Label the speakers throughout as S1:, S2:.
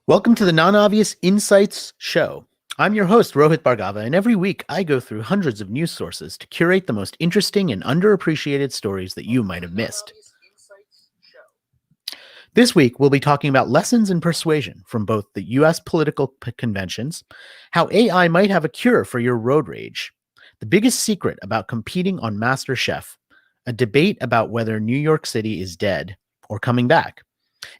S1: Welcome to the Non-Obvious Insights Show. I'm your host, Rohit Bhargava, and every week I go through hundreds of news sources to curate the most interesting and underappreciated stories that you might have missed. This week, we'll be talking about lessons in persuasion from both the US political conventions, how AI might have a cure for your road rage, the biggest secret about competing on MasterChef, a debate about whether New York City is dead or coming back,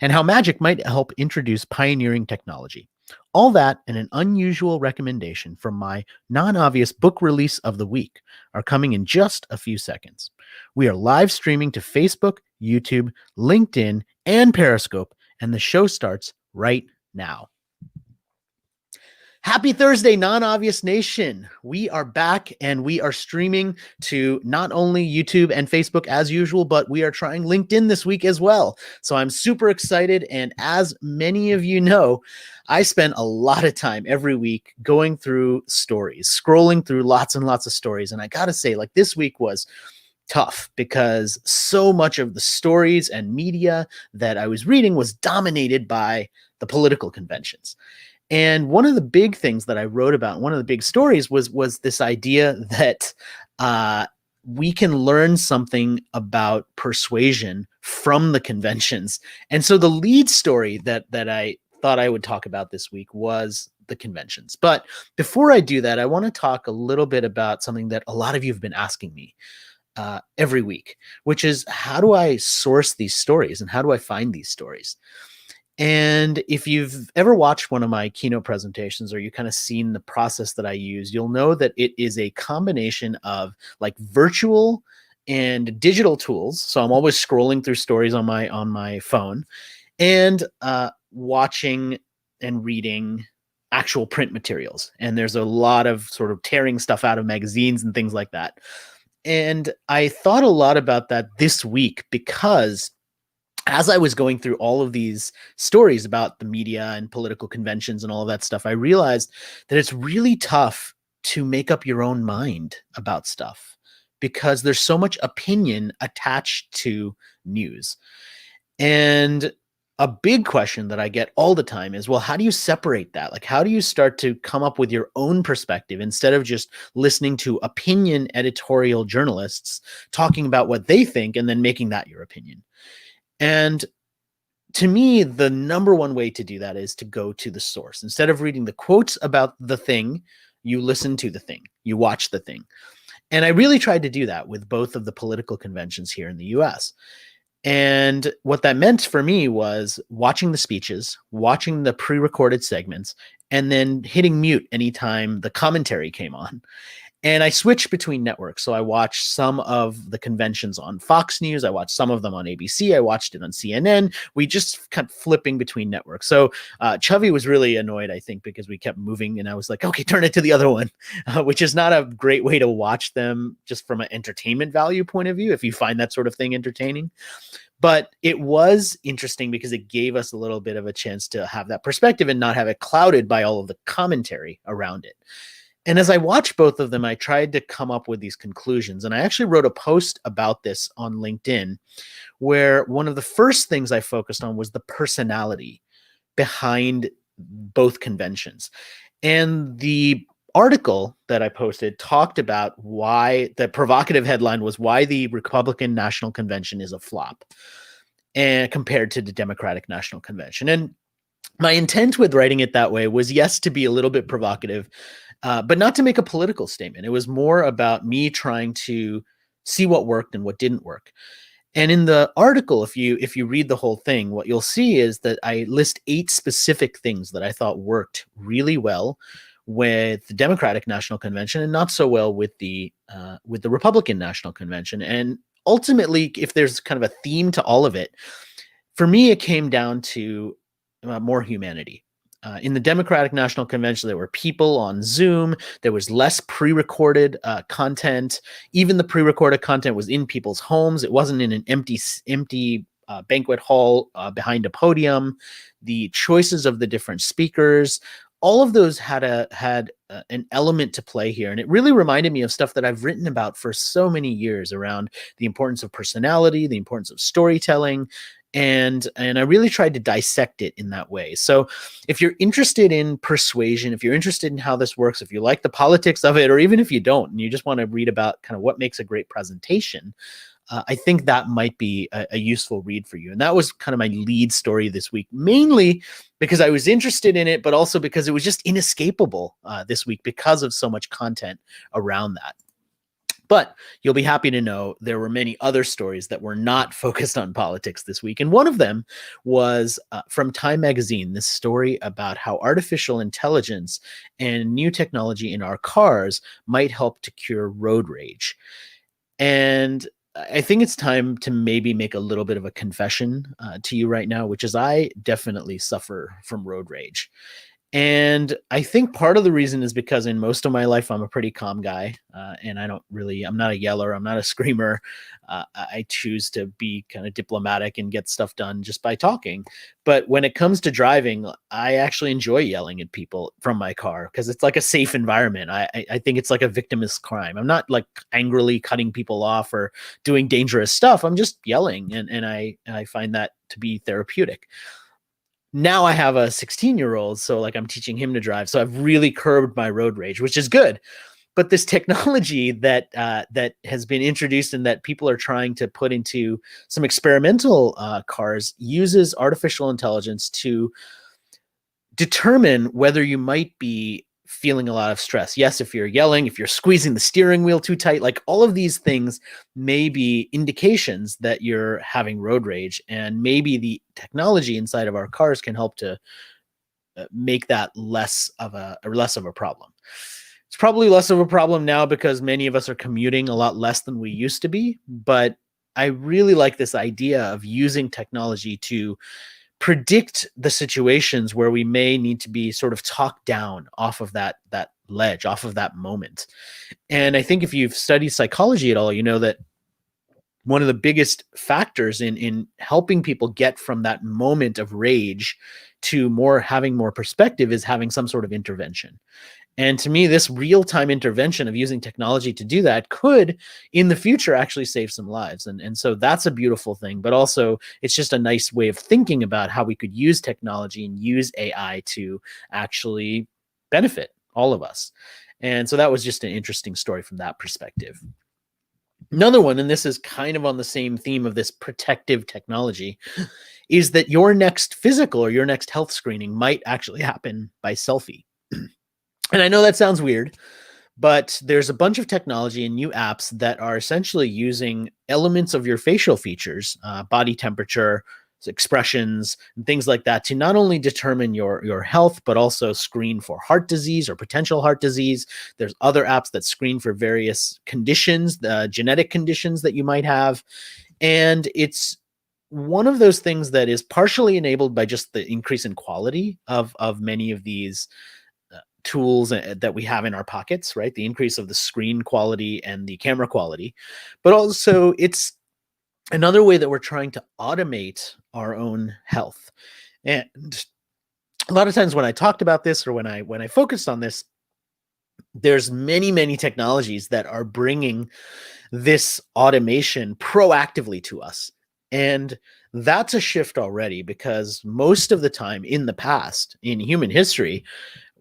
S1: and how magic might help introduce pioneering technology. All that and an unusual recommendation from my non-obvious book release of the week are coming in just a few seconds. We are live streaming to Facebook, YouTube, LinkedIn, and Periscope, and the show starts right now. Happy Thursday, Non-Obvious Nation. We are back and we are streaming to not only YouTube and Facebook as usual, but we are trying LinkedIn this week as well. So I'm super excited. And as many of you know, I spend a lot of time every week going through stories, scrolling through lots and lots of stories. And I got to say, like, this week was tough because so much of the stories and media that I was reading was dominated by the political conventions. And one of the big things that I wrote about, one of the big stories was this idea that we can learn something about persuasion from the conventions. And so the lead story that I thought I would talk about this week was the conventions. But before I do that, I want to talk a little bit about something that a lot of you have been asking me every week, which is, how do I source these stories and how do I find these stories? And if you've ever watched one of my keynote presentations or you kind of seen the process that I use, you'll know that it is a combination of like virtual and digital tools. So I'm always scrolling through stories on my phone and watching and reading actual print materials. And there's a lot of sort of tearing stuff out of magazines and things like that. And I thought a lot about that this week because as I was going through all of these stories about the media and political conventions and all of that stuff, I realized that it's really tough to make up your own mind about stuff because there's so much opinion attached to news. And a big question that I get all the time is, well, how do you separate that? Like, how do you start to come up with your own perspective instead of just listening to opinion editorial journalists talking about what they think and then making that your opinion? And to me, the number one way to do that is to go to the source. Instead of reading the quotes about the thing, you listen to the thing, you watch the thing. And I really tried to do that with both of the political conventions here in the US. And what that meant for me was watching the speeches, watching the pre-recorded segments, and then hitting mute anytime the commentary came on. And I switched between networks. So I watched some of the conventions on Fox News. I watched some of them on ABC. I watched it on CNN. We just kept flipping between networks. So Chovy was really annoyed, I think, because we kept moving. And I was like, okay, turn it to the other one, which is not a great way to watch them just from an entertainment value point of view, if you find that sort of thing entertaining. But it was interesting because it gave us a little bit of a chance to have that perspective and not have it clouded by all of the commentary around it. And as I watched both of them, I tried to come up with these conclusions. And I actually wrote a post about this on LinkedIn, where one of the first things I focused on was the personality behind both conventions. And the article that I posted talked about why the provocative headline was why the Republican National Convention is a flop and compared to the Democratic National Convention. And my intent with writing it that way was, yes, to be a little bit provocative, but not to make a political statement. It was more about me trying to see what worked and what didn't work. And in the article, if you read the whole thing, what you'll see is that I list 8 specific things that I thought worked really well with the Democratic National Convention and not so well with the Republican National Convention. And ultimately, if there's kind of a theme to all of it, for me, it came down to more humanity. In the Democratic National Convention, there were people on Zoom. There was less pre-recorded content. Even the pre-recorded content was in people's homes. It wasn't in an empty banquet hall behind a podium. The choices of the different speakers, all of those had an element to play here. And it really reminded me of stuff that I've written about for so many years around the importance of personality, the importance of storytelling, And I really tried to dissect it in that way. So if you're interested in persuasion, if you're interested in how this works, if you like the politics of it, or even if you don't and you just want to read about kind of what makes a great presentation, I think that might be a useful read for you. And that was kind of my lead story this week, mainly because I was interested in it, but also because it was just inescapable this week because of so much content around that. But you'll be happy to know there were many other stories that were not focused on politics this week. And one of them was from Time Magazine, this story about how artificial intelligence and new technology in our cars might help to cure road rage. And I think it's time to maybe make a little bit of a confession to you right now, which is I definitely suffer from road rage. And I think part of the reason is because in most of my life, I'm a pretty calm guy. And I'm not a yeller, I'm not a screamer. I choose to be kind of diplomatic and get stuff done just by talking. But when it comes to driving, I actually enjoy yelling at people from my car because it's like a safe environment. I think it's like a victimless crime. I'm not like angrily cutting people off or doing dangerous stuff. I'm just yelling. And I find that to be therapeutic. Now I have a 16-year-old, so like I'm teaching him to drive. So I've really curbed my road rage, which is good. But this technology that that has been introduced and that people are trying to put into some experimental cars uses artificial intelligence to determine whether you might be feeling a lot of stress. Yes, if you're yelling, if you're squeezing the steering wheel too tight, like all of these things may be indications that you're having road rage. And maybe the technology inside of our cars can help to make that less of a problem. It's probably less of a problem now because many of us are commuting a lot less than we used to be. But I really like this idea of using technology to predict the situations where we may need to be sort of talked down off of that ledge, off of that moment. And I think if you've studied psychology at all, you know that one of the biggest factors in helping people get from that moment of rage to having more perspective is having some sort of intervention. And to me, this real-time intervention of using technology to do that could, in the future, actually save some lives. And so that's a beautiful thing. But also, it's just a nice way of thinking about how we could use technology and use AI to actually benefit all of us. And so that was just an interesting story from that perspective. Another one, and this is kind of on the same theme of this protective technology, is that your next physical or your next health screening might actually happen by Selfie. And I know that sounds weird, but there's a bunch of technology and new apps that are essentially using elements of your facial features, body temperature, expressions, and things like that to not only determine your health, but also screen for heart disease or potential heart disease. There's other apps that screen for various conditions, genetic conditions that you might have. And it's one of those things that is partially enabled by just the increase in quality of many of these tools that we have in our pockets, right? The increase of the screen quality and the camera quality, but also it's another way that we're trying to automate our own health. And a lot of times when I talked about this or when I focused on this, there's many technologies that are bringing this automation proactively to us. And that's a shift already because most of the time in the past, in human history,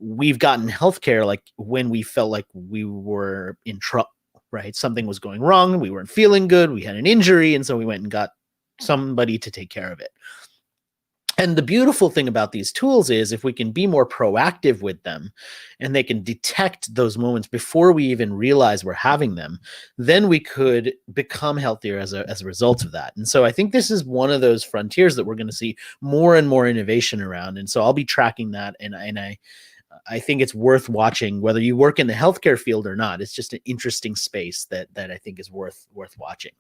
S1: we've gotten healthcare like when we felt like we were in trouble, right? Something was going wrong. We weren't feeling good. We had an injury. And so we went and got somebody to take care of it. And the beautiful thing about these tools is if we can be more proactive with them and they can detect those moments before we even realize we're having them, then we could become healthier as a result of that. And so I think this is one of those frontiers that we're going to see more and more innovation around. And so I'll be tracking that. And I think it's worth watching whether you work in the healthcare field or not. It's just an interesting space that I think is worth watching.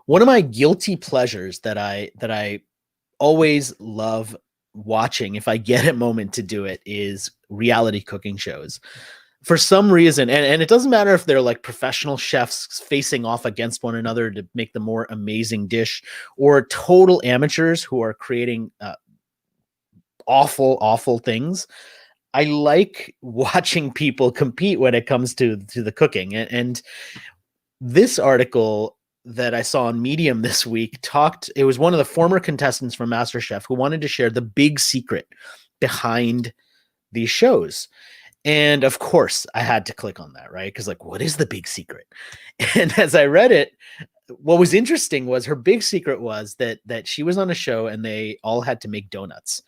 S1: One of my guilty pleasures that I always love watching if I get a moment to do it is reality cooking shows. For some reason, and it doesn't matter if they're like professional chefs facing off against one another to make the more amazing dish or total amateurs who are creating awful things. I like watching people compete when it comes to the cooking. And this article that I saw on Medium this week it was one of the former contestants from MasterChef who wanted to share the big secret behind these shows. And of course, I had to click on that, right? Because, like, what is the big secret? And as I read it, what was interesting was her big secret was that she was on a show and they all had to make donuts.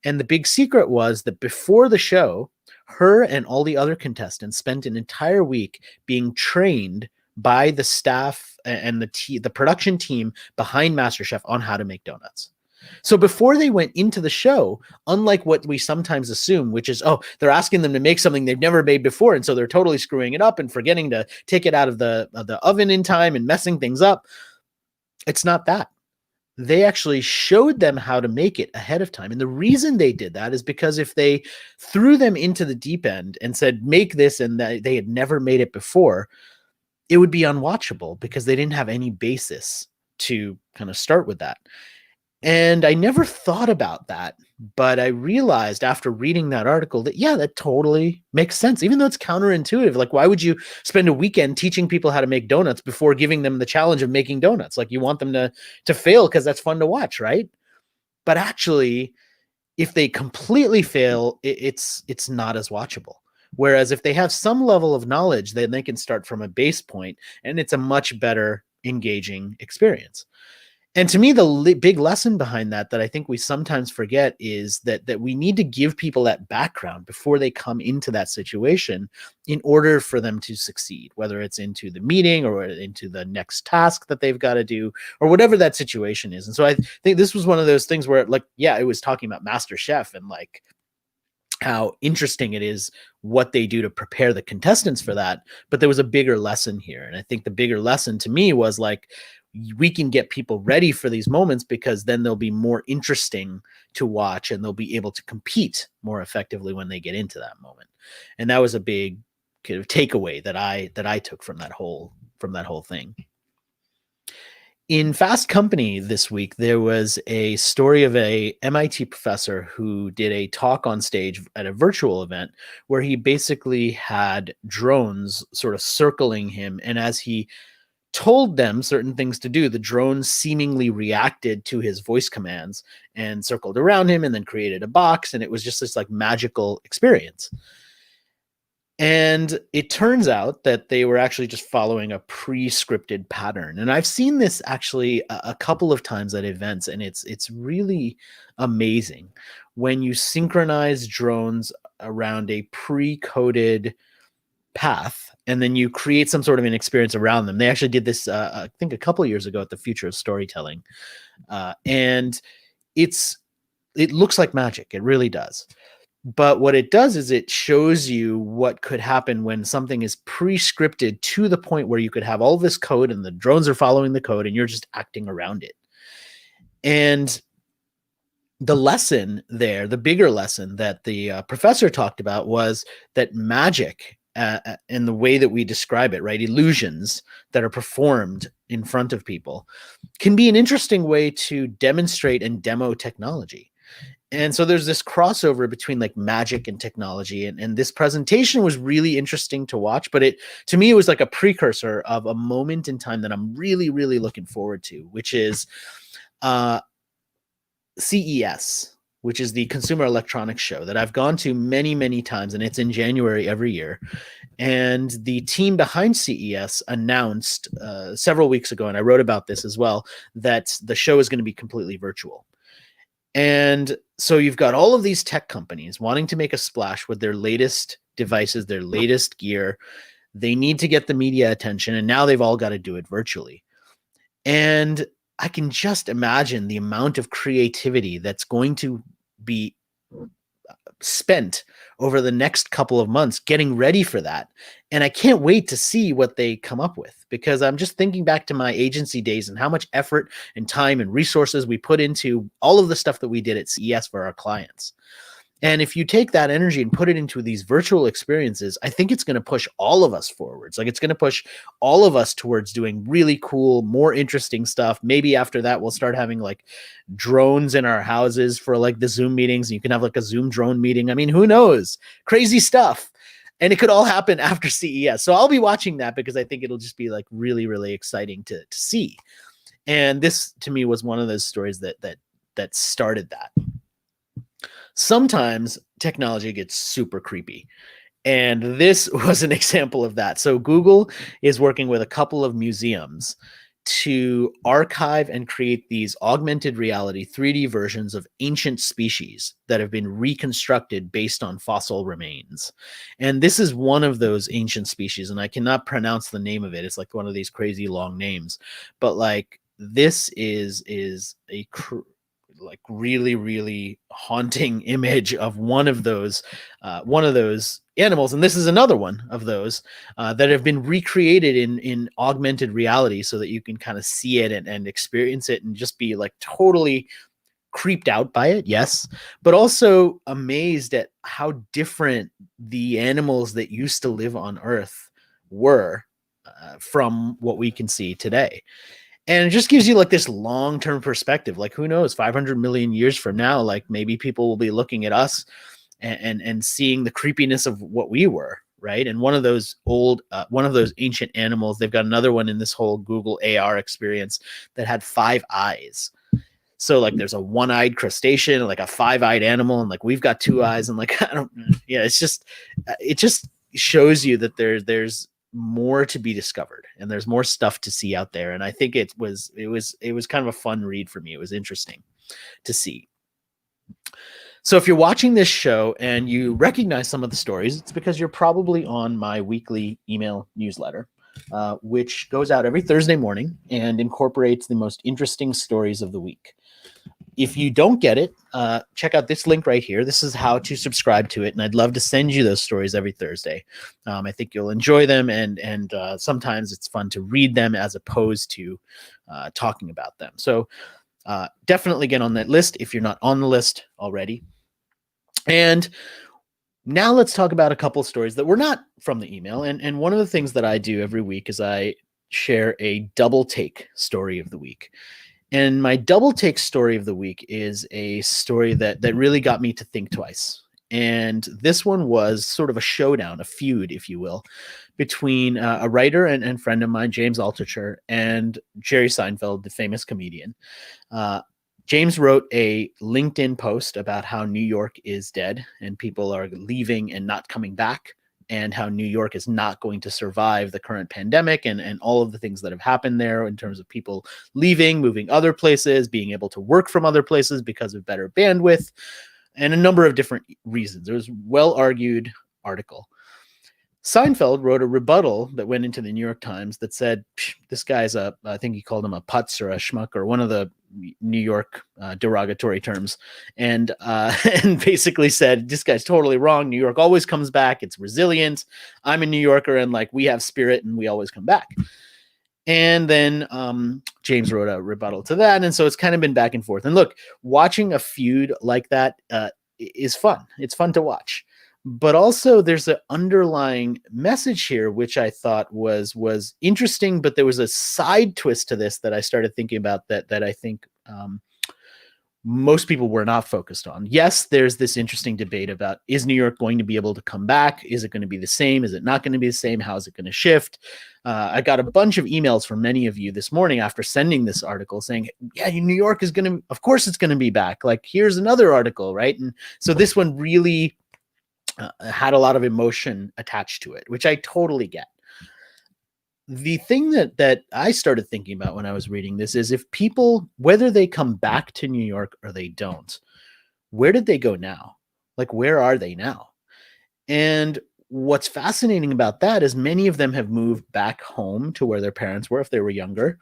S1: And the big secret was that before the show, her and all the other contestants spent an entire week being trained by the staff and the production team behind MasterChef on how to make donuts. So before they went into the show, unlike what we sometimes assume, which is, oh, they're asking them to make something they've never made before, and so they're totally screwing it up and forgetting to take it out of the oven in time and messing things up. It's not that. They actually showed them how to make it ahead of time. And the reason they did that is because if they threw them into the deep end and said, make this, and they had never made it before, it would be unwatchable because they didn't have any basis to kind of start with that. And I never thought about that, but I realized after reading that article that, yeah, that totally makes sense, even though it's counterintuitive. Like, why would you spend a weekend teaching people how to make donuts before giving them the challenge of making donuts? Like, you want them to fail because that's fun to watch, right? But actually, if they completely fail, it's not as watchable. Whereas if they have some level of knowledge, then they can start from a base point, and it's a much better engaging experience. And to me, the big lesson behind that I think we sometimes forget is that we need to give people that background before they come into that situation in order for them to succeed, whether it's into the meeting or into the next task that they've got to do or whatever that situation is. And so I think this was one of those things where, like, yeah, it was talking about MasterChef and like how interesting it is what they do to prepare the contestants for that. But there was a bigger lesson here. And I think the bigger lesson to me was like, we can get people ready for these moments because then they'll be more interesting to watch and they'll be able to compete more effectively when they get into that moment. And that was a big kind of takeaway that I took from that whole thing. In Fast Company this week, there was a story of a MIT professor who did a talk on stage at a virtual event where he basically had drones sort of circling him. And as he told them certain things to do, the drones seemingly reacted to his voice commands and circled around him and then created a box. And it was just this like magical experience. And it turns out that they were actually just following a pre-scripted pattern. And I've seen this actually a couple of times at events, and it's really amazing when you synchronize drones around a pre-coded path and then you create some sort of an experience around them. They actually did this, I think, a couple of years ago at the Future of Storytelling. And it looks like magic. It really does. But what it does is it shows you what could happen when something is pre-scripted to the point where you could have all this code and the drones are following the code and you're just acting around it. And the lesson there, the bigger lesson that the professor talked about was that magic, in the way that we describe it, right, illusions that are performed in front of people, can be an interesting way to demonstrate and demo technology. And so there's this crossover between like magic and technology. And this presentation was really interesting to watch, but to me, it was like a precursor of a moment in time that I'm really, really looking forward to, which is CES, which is the Consumer Electronics Show that I've gone to many, many times, and it's in January every year. And the team behind CES announced several weeks ago, and I wrote about this as well, that the show is going to be completely virtual. And so you've got all of these tech companies wanting to make a splash with their latest devices, their latest gear. They need to get the media attention, and now they've all got to do it virtually. And I can just imagine the amount of creativity that's going to be spent over the next couple of months getting ready for that. And I can't wait to see what they come up with, because I'm just thinking back to my agency days and how much effort and time and resources we put into all of the stuff that we did at CES for our clients. And if you take that energy and put it into these virtual experiences, I think it's going to push all of us forwards. Like, it's going to push all of us towards doing really cool, more interesting stuff. Maybe after that, we'll start having like drones in our houses for like the Zoom meetings. You can have like a Zoom drone meeting. I mean, who knows? Crazy stuff. And it could all happen after CES. So I'll be watching that because I think it'll just be like really, really exciting to see. And this to me was one of those stories that started that. Sometimes technology gets super creepy. And this was an example of that. So Google is working with a couple of museums to archive and create these augmented reality 3D versions of ancient species that have been reconstructed based on fossil remains. And this is one of those ancient species, and I cannot pronounce the name of it. It's like one of these crazy long names, but like this is a like really, really haunting image of one of those animals. And this is another one of those that have been recreated in augmented reality so that you can kind of see it and experience it and just be like totally creeped out by it. Yes. But also amazed at how different the animals that used to live on Earth were from what we can see today. And it just gives you like this long-term perspective. Like, who knows, 500 million years from now, like maybe people will be looking at us and seeing the creepiness of what we were, right? And one of those ancient animals, they've got another one in this whole Google AR experience that had 5 eyes. So like there's a one-eyed crustacean, like a 5-eyed animal, and like we've got 2 eyes, and like it just shows you that there's more to be discovered and there's more stuff to see out there. And I think it was kind of a fun read for me. It was interesting to see. So if you're watching this show and you recognize some of the stories, it's because you're probably on my weekly email newsletter, which goes out every Thursday morning and incorporates the most interesting stories of the week. If you don't get it, check out this link right here. This is how to subscribe to it, and I'd love to send you those stories every Thursday. I think you'll enjoy them, and sometimes it's fun to read them as opposed to talking about them. So definitely get on that list if you're not on the list already. And now let's talk about a couple stories that were not from the email. And one of the things that I do every week is I share a double take story of the week. And my double take story of the week is a story that really got me to think twice. And this one was sort of a showdown, a feud, if you will, between a writer and friend of mine, James Altucher, and Jerry Seinfeld, the famous comedian. James wrote a LinkedIn post about how New York is dead and people are leaving and not coming back, and how New York is not going to survive the current pandemic and all of the things that have happened there in terms of people leaving, moving other places, being able to work from other places because of better bandwidth, and a number of different reasons. It was a well-argued article. Seinfeld wrote a rebuttal that went into the New York Times that said, this guy's I think he called him a putz or a schmuck or one of the New York derogatory terms, and basically said, this guy's totally wrong. New York always comes back. It's resilient. I'm a New Yorker, and like we have spirit and we always come back. And then James wrote a rebuttal to that. And so it's kind of been back and forth. And look, watching a feud like that is fun. It's fun to watch. But also there's an underlying message here, which I thought was interesting, but there was a side twist to this that I started thinking about that I think most people were not focused on. Yes, there's this interesting debate about, is New York going to be able to come back? Is it going to be the same? Is it not going to be the same? How is it going to shift? I got a bunch of emails from many of you this morning after sending this article saying, yeah, New York is going to, of course it's going to be back. Like, here's another article, right? And so this one really had a lot of emotion attached to it, which I totally get. The thing that I started thinking about when I was reading this is, if people, whether they come back to New York or they don't, where did they go now? Like, where are they now? And what's fascinating about that is many of them have moved back home to where their parents were if they were younger.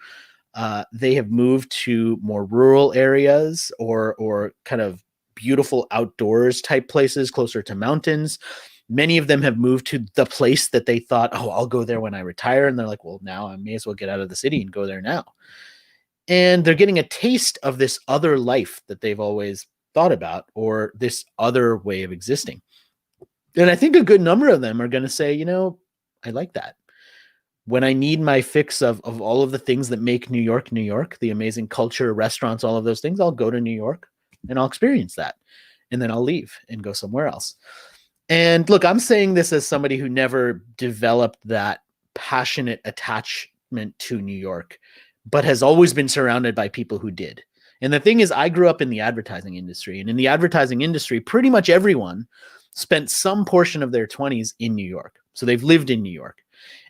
S1: They have moved to more rural areas or kind of beautiful outdoors type places closer to mountains. Many of them have moved to the place that they thought, oh, I'll go there when I retire. And they're like, well, now I may as well get out of the city and go there now. And they're getting a taste of this other life that they've always thought about, or this other way of existing. And I think a good number of them are going to say, I like that. When I need my fix of all of the things that make New York, New York, the amazing culture, restaurants, all of those things, I'll go to New York and I'll experience that. And then I'll leave and go somewhere else. And look, I'm saying this as somebody who never developed that passionate attachment to New York, but has always been surrounded by people who did. And the thing is, I grew up in the advertising industry, and in the advertising industry, pretty much everyone spent some portion of their 20s in New York. So they've lived in New York.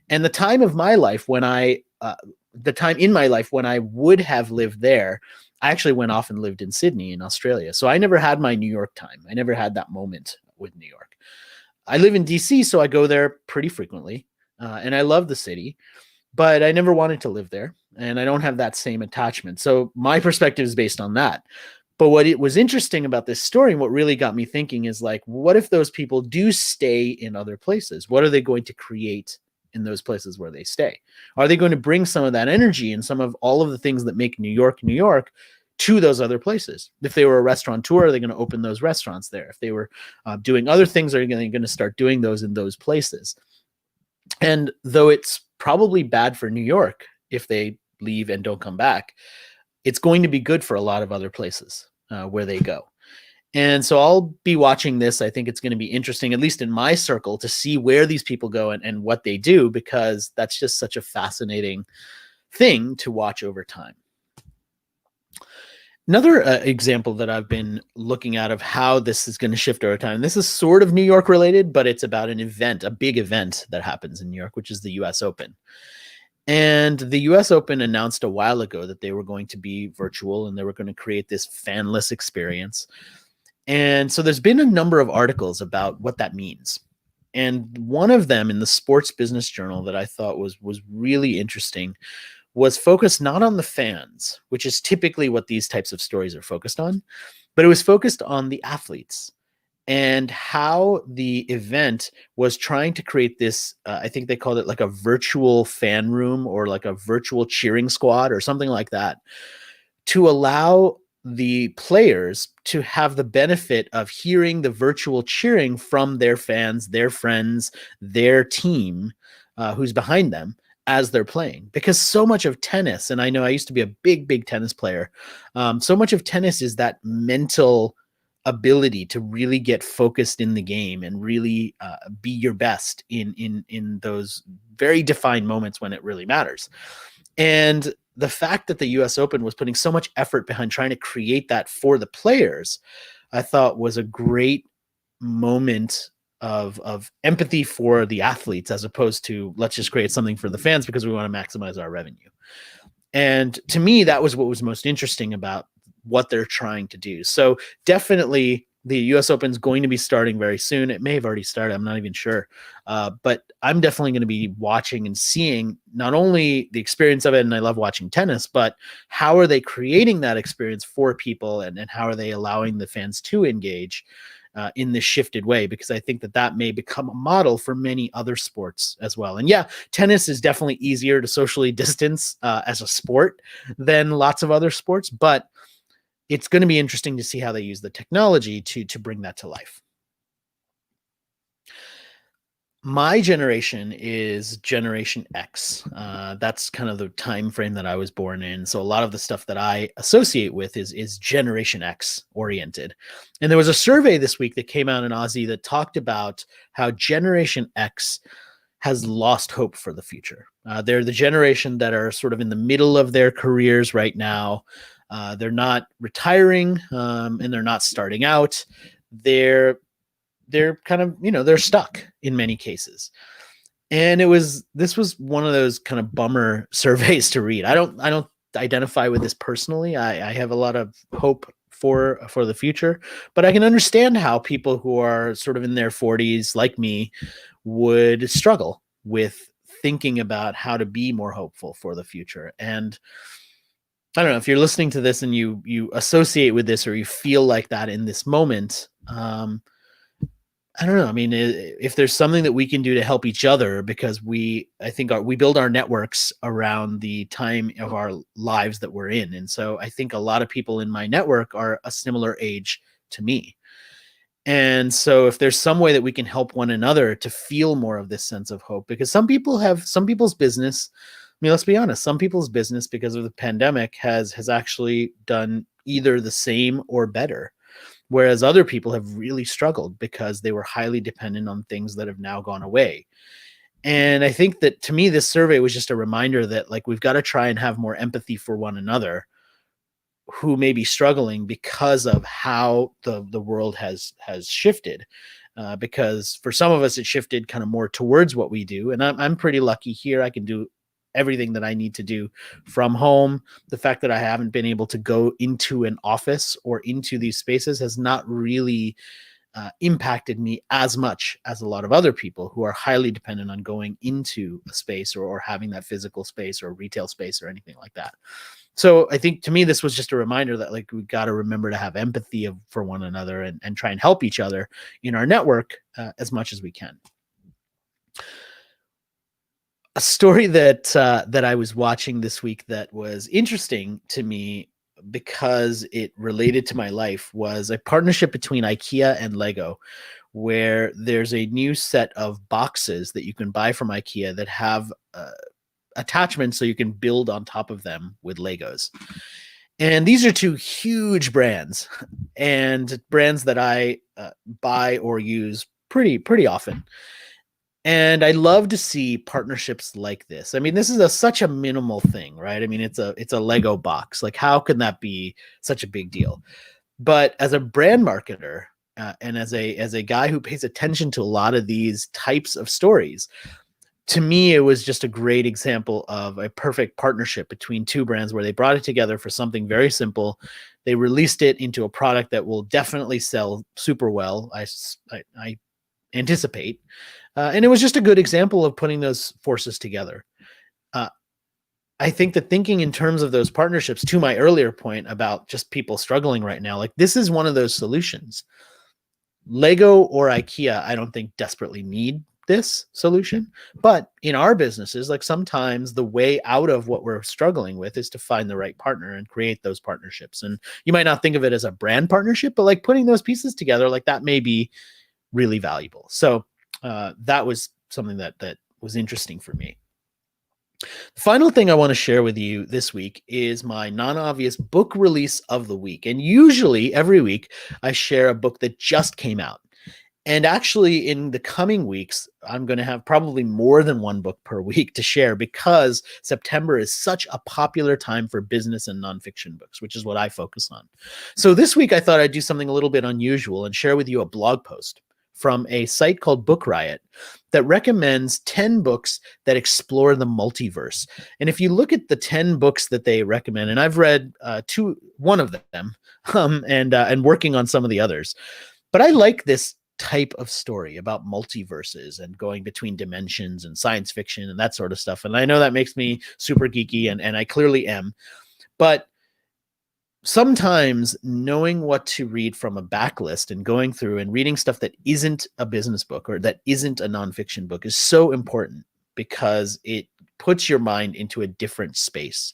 S1: And the time of my life when the time in my life when I would have lived there, I actually went off and lived in Sydney in Australia. So I never had my New York time. I never had that moment with New York. I live in DC, so I go there pretty frequently, and I love the city, but I never wanted to live there, and I don't have that same attachment. So my perspective is based on that. But what it was interesting about this story, and what really got me thinking, is like, what if those people do stay in other places? What are they going to create in those places where they stay? Are they going to bring some of that energy and some of all of the things that make New York, New York, to those other places? If they were a restaurateur, are they going to open those restaurants there? If they were doing other things, are they going to start doing those in those places? And though it's probably bad for New York if they leave and don't come back, it's going to be good for a lot of other places where they go. And so I'll be watching this. I think it's going to be interesting, at least in my circle, to see where these people go and what they do, because that's just such a fascinating thing to watch over time. Another example that I've been looking at of how this is going to shift over time, this is sort of New York related, but it's about an event, a big event that happens in New York, which is the US Open. And the US Open announced a while ago that they were going to be virtual and they were going to create this fanless experience. And so there's been a number of articles about what that means. And one of them in the Sports Business Journal that I thought was really interesting was focused not on the fans, which is typically what these types of stories are focused on, but it was focused on the athletes and how the event was trying to create this, I think they called it like a virtual fan room or like a virtual cheering squad or something like that, to allow the players to have the benefit of hearing the virtual cheering from their fans, their friends, their team, who's behind them as they're playing. Because so much of tennis, and I know I used to be a big tennis player, so much of tennis is that mental ability to really get focused in the game and really be your best in those very defined moments when it really matters. And the fact that the US Open was putting so much effort behind trying to create that for the players, I thought was a great moment of empathy for the athletes, as opposed to let's just create something for the fans because we want to maximize our revenue. And to me, that was what was most interesting about what they're trying to do. So definitely the US Open is going to be starting very soon. It may have already started. I'm not even sure. But I'm definitely going to be watching and seeing not only the experience of it, and I love watching tennis, but how are they creating that experience for people, and how are they allowing the fans to engage in this shifted way? Because I think that that may become a model for many other sports as well. And yeah, tennis is definitely easier to socially distance as a sport than lots of other sports, but it's going to be interesting to see how they use the technology to bring that to life. My generation is Generation X. That's kind of the time frame that I was born in. So a lot of the stuff that I associate with is Generation X oriented. And there was a survey this week that came out in Aussie that talked about how Generation X has lost hope for the future. They're the generation that are sort of in the middle of their careers right now. They're not retiring, and they're not starting out. They're kind of, they're stuck in many cases. And this was one of those kind of bummer surveys to read. I don't identify with this personally. I have a lot of hope for the future, but I can understand how people who are sort of in their 40s like me would struggle with thinking about how to be more hopeful for the future. And I don't know if you're listening to this and you associate with this, or you feel like that in this moment. I don't know. I mean, if there's something that we can do to help each other, because we build our networks around the time of our lives that we're in. And so I think a lot of people in my network are a similar age to me. And so if there's some way that we can help one another to feel more of this sense of hope, because some people's business, I mean, let's be honest, some people's business because of the pandemic has actually done either the same or better. whereas other people have really struggled because they were highly dependent on things that have now gone away. And I think that, to me, this survey was just a reminder that, like, we've got to try and have more empathy for one another who may be struggling because of how the world has shifted. Because for some of us, it shifted kind of more towards what we do. And I'm pretty lucky here. I can do everything that I need to do from home. The fact that I haven't been able to go into an office or into these spaces has not really impacted me as much as a lot of other people who are highly dependent on going into a space or having that physical space or retail space or anything like that. So I think, to me, this was just a reminder that, like, we got to remember to have empathy for one another and try and help each other in our network as much as we can. A story that I was watching this week that was interesting to me because it related to my life was a partnership between IKEA and Lego, where there's a new set of boxes that you can buy from IKEA that have attachments so you can build on top of them with Legos. And these are two huge brands, and brands that I buy or use pretty often. And I love to see partnerships like this. I mean, this is such a minimal thing, right? I mean, it's a Lego box. Like, how can that be such a big deal? But as a brand marketer and as a guy who pays attention to a lot of these types of stories, to me, it was just a great example of a perfect partnership between two brands where they brought it together for something very simple. They released it into a product that will definitely sell super well, I anticipate. And it was just a good example of putting those forces together. I think that thinking in terms of those partnerships, to my earlier point about just people struggling right now, like, this is one of those solutions. Lego or IKEA, I don't think desperately need this solution, but in our businesses, like, sometimes the way out of what we're struggling with is to find the right partner and create those partnerships. And you might not think of it as a brand partnership, but, like, putting those pieces together, like, that may be really valuable. So that was something that was interesting for me. The final thing I want to share with you this week is my non-obvious book release of the week. And usually every week I share a book that just came out. And actually, in the coming weeks, I'm going to have probably more than one book per week to share, because September is such a popular time for business and nonfiction books, which is what I focus on. So this week, I thought I'd do something a little bit unusual and share with you a blog post from a site called Book Riot that recommends 10 books that explore the multiverse. And if you look at the 10 books that they recommend, and I've read one of them and working on some of the others, but I like this type of story about multiverses and going between dimensions and science fiction and that sort of stuff. And I know that makes me super geeky, and I clearly am, but sometimes knowing what to read from a backlist and going through and reading stuff that isn't a business book or that isn't a nonfiction book is so important, because it puts your mind into a different space.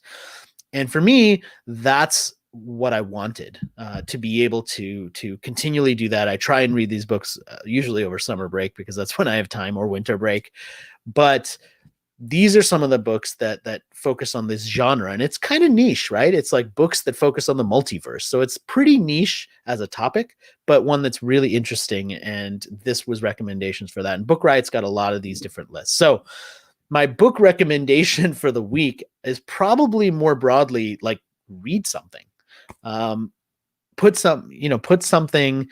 S1: And for me, that's what I wanted, to be able to continually do that. I try and read these books usually over summer break, because that's when I have time, or winter break. But these are some of the books that focus on this genre, and it's kind of niche, right? It's like books that focus on the multiverse. So it's pretty niche as a topic, but one that's really interesting. And this was recommendations for that. And Book Riot's got a lot of these different lists. So my book recommendation for the week is probably more broadly, like, read something. Put something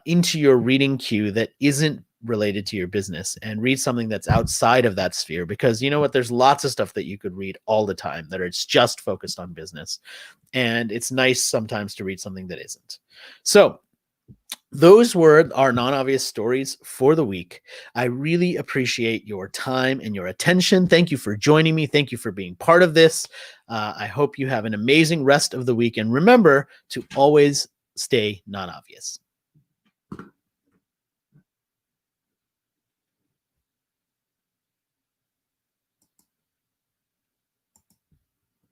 S1: into your reading queue that isn't related to your business, and read something that's outside of that sphere, because you know what, there's lots of stuff that you could read all the time that it's just focused on business, and it's nice sometimes to read something that isn't. So those were our non-obvious stories for the week. I really appreciate your time and your attention. Thank you for joining me. Thank you for being part of this. I hope you have an amazing rest of the week, and remember to always stay non-obvious.